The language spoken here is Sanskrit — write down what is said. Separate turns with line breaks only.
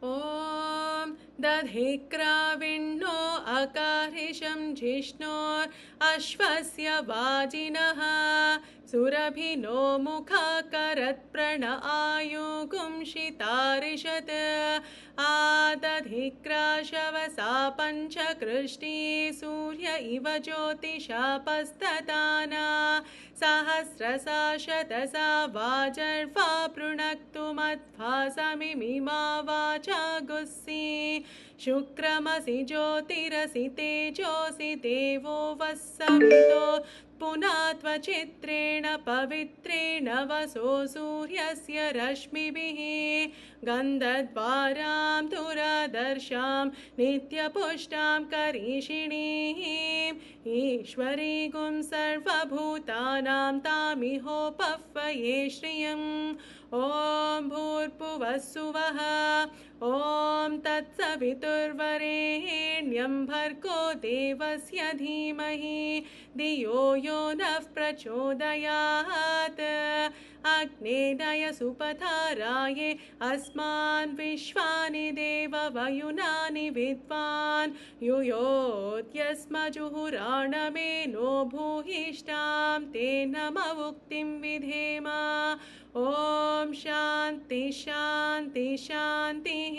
ॐ दधिक्राविण्णो अकार्हिषं जिष्णोरश्वस्य वाजिनः सुरभिनो मुखाकरत्प्रण आयुगुंशितारिषत् आदधिक्राशवसा पञ्चकृष्णी सूर्य इव ज्योतिषापस्तताना सहस्रसा शतसा वाजर्वा पृणक्तु मध्वा समिमिमा वाचा गुस्सी शुक्रमसि ज्योतिरसि तेजोऽसि देवो वस्सवितो पुनात्वचित्रेण पवित्रेण वसो सूर्यस्य रश्मिभिः गन्धद्वारां दुरादर्शां नित्यपुष्टां करीषिणीम् ईश्वरीगुं सर्वभूतानां तामिहोपह्वये श्रियम् ॐ भूर्भुवस्सुवः ॐ तत्सवितुर्वरेण्यं भर्गो देवस्य धीमहि धियो यो नः प्रचोदयात् अग्नेदय सुपथाराये अस्मान् विश्वानि देववयुनानि विद्वान् युयोत्यस्मजुहुराणमेनो भूयिष्ठां तेन मवुक्तिं विधेम ॐ शान्ति शान्ति शान्तिः।